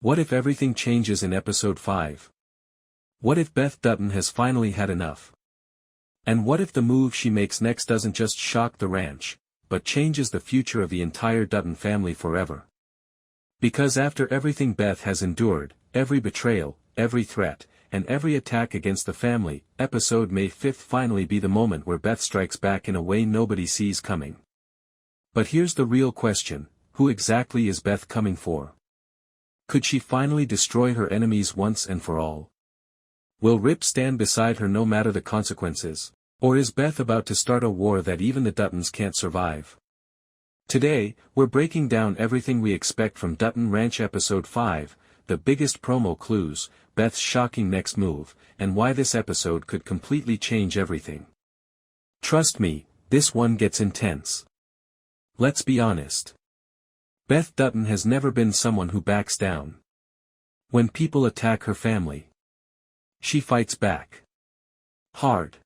What if everything changes in episode 5? What if Beth Dutton has finally had enough? And what if the move she makes next doesn't just shock the ranch, but changes the future of the entire Dutton family forever? Because after everything Beth has endured, every betrayal, every threat, and every attack against the family, episode May 5th finally be the moment where Beth strikes back in a way nobody sees coming. But here's the real question: who exactly is Beth coming for? Could she finally destroy her enemies once and for all? Will Rip stand beside her no matter the consequences? Or is Beth about to start a war that even the Duttons can't survive? Today, we're breaking down everything we expect from Dutton Ranch episode 5, the biggest promo clues, Beth's shocking next move, and why this episode could completely change everything. Trust me, this one gets intense. Let's be honest. Beth Dutton has never been someone who backs down. When people attack her family, she fights back hard.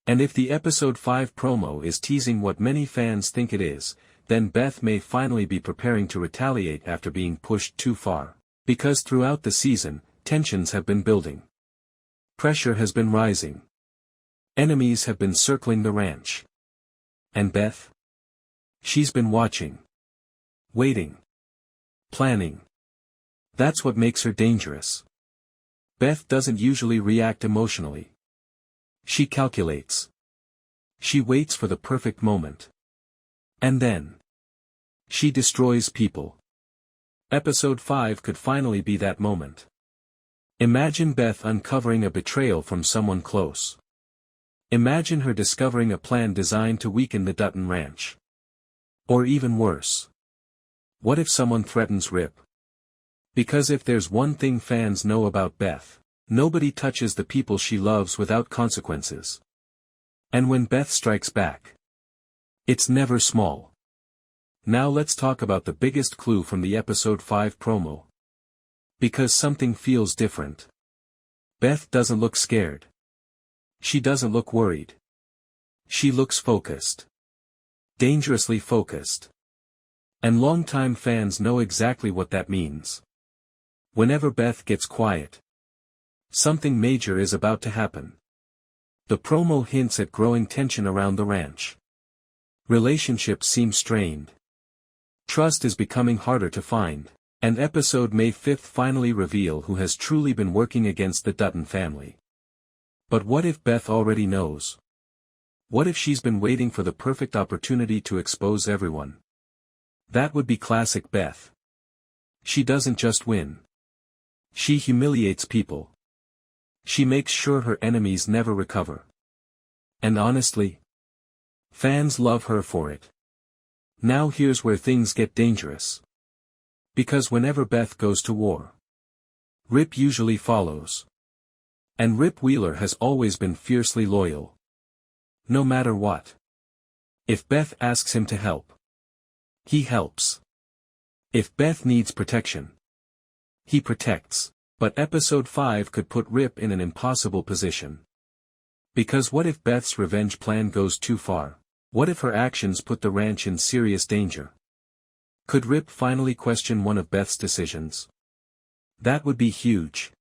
And if the episode 5 promo is teasing what many fans think it is, then Beth may finally be preparing to retaliate after being pushed too far. Because throughout the season, tensions have been building. Pressure has been rising. Enemies have been circling the ranch. And Beth? She's been watching. Waiting. Planning. That's what makes her dangerous. Beth doesn't usually react emotionally. She calculates. She waits for the perfect moment. And then she destroys people. Episode 5 could finally be that moment. Imagine Beth uncovering a betrayal from someone close. Imagine her discovering a plan designed to weaken the Dutton Ranch. Or even worse. What if someone threatens Rip? Because if there's one thing fans know about Beth, nobody touches the people she loves without consequences. And when Beth strikes back, it's never small. Now let's talk about the biggest clue from the episode 5 promo. Because something feels different. Beth doesn't look scared. She doesn't look worried. She looks focused. Dangerously focused. And longtime fans know exactly what that means. Whenever Beth gets quiet, something major is about to happen. The promo hints at growing tension around the ranch. Relationships seem strained. Trust is becoming harder to find, and episode May 5th finally reveal who has truly been working against the Dutton family. But what if Beth already knows? What if she's been waiting for the perfect opportunity to expose everyone? That would be classic Beth. She doesn't just win. She humiliates people. She makes sure her enemies never recover. And honestly, fans love her for it. Now here's where things get dangerous. Because whenever Beth goes to war, Rip usually follows. And Rip Wheeler has always been fiercely loyal. No matter what. If Beth asks him to help, he helps. If Beth needs protection, he protects. But episode 5 could put Rip in an impossible position. Because what if Beth's revenge plan goes too far? What if her actions put the ranch in serious danger? Could Rip finally question one of Beth's decisions? That would be huge.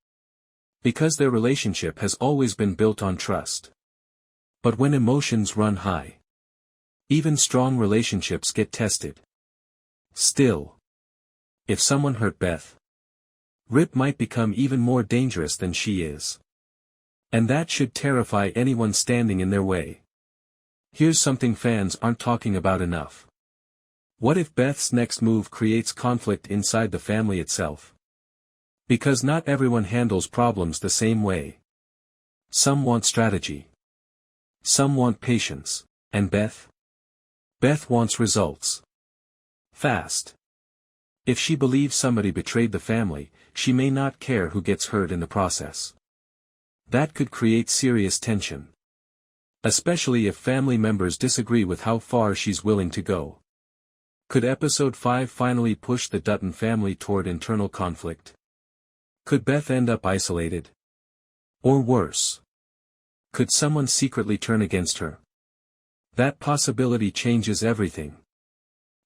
Because their relationship has always been built on trust. But when emotions run high, even strong relationships get tested. Still, if someone hurt Beth, Rip might become even more dangerous than she is. And that should terrify anyone standing in their way. Here's something fans aren't talking about enough. What if Beth's next move creates conflict inside the family itself? Because not everyone handles problems the same way. Some want strategy. Some want patience. And Beth? Beth wants results. Fast. If she believes somebody betrayed the family, she may not care who gets hurt in the process. That could create serious tension. Especially if family members disagree with how far she's willing to go. Could episode 5 finally push the Dutton family toward internal conflict? Could Beth end up isolated? Or worse? Could someone secretly turn against her? That possibility changes everything.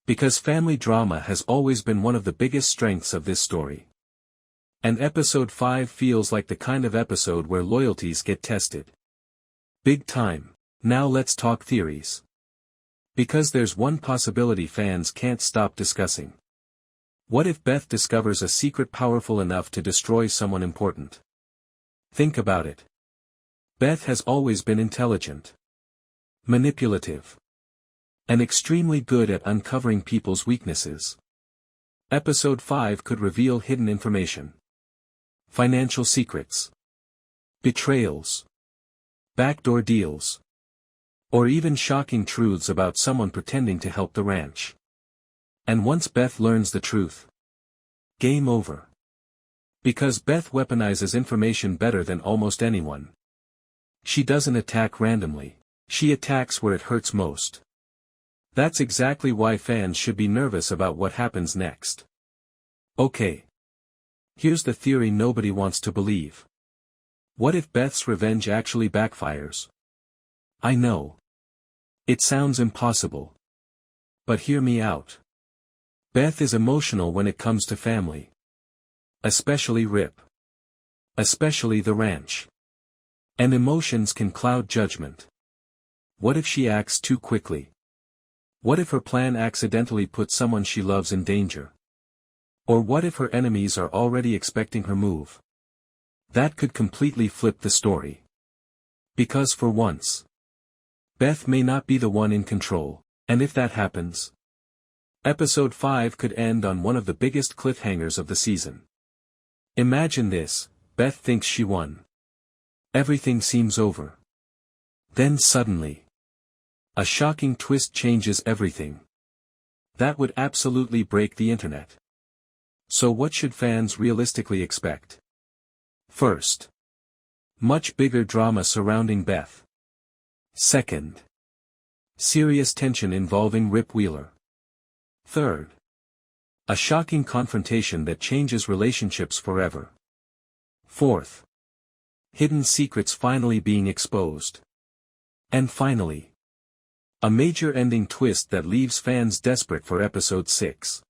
Because family drama has always been one of the biggest strengths of this story. And episode 5 feels like the kind of episode where loyalties get tested. Big time. Now let's talk theories. Because there's one possibility fans can't stop discussing. What if Beth discovers a secret powerful enough to destroy someone important? Think about it. Beth has always been intelligent, manipulative, and extremely good at uncovering people's weaknesses. Episode 5 could reveal hidden information, financial secrets, betrayals, backdoor deals, or even shocking truths about someone pretending to help the ranch. And once Beth learns the truth, game over. Because Beth weaponizes information better than almost anyone. She doesn't attack randomly, she attacks where it hurts most. That's exactly why fans should be nervous about what happens next. Okay. Here's the theory nobody wants to believe. What if Beth's revenge actually backfires? I know. It sounds impossible. But hear me out. Beth is emotional when it comes to family. Especially Rip. Especially the ranch. And emotions can cloud judgment. What if she acts too quickly? What if her plan accidentally puts someone she loves in danger? Or what if her enemies are already expecting her move? That could completely flip the story. Because for once, Beth may not be the one in control, and if that happens, Episode 5 could end on one of the biggest cliffhangers of the season. Imagine this, Beth thinks she won. Everything seems over. Then suddenly, a shocking twist changes everything. That would absolutely break the internet. So what should fans realistically expect? First, much bigger drama surrounding Beth. Second, serious tension involving Rip Wheeler. Third, a shocking confrontation that changes relationships forever. Fourth, hidden secrets finally being exposed. And finally, a major ending twist that leaves fans desperate for episode 6.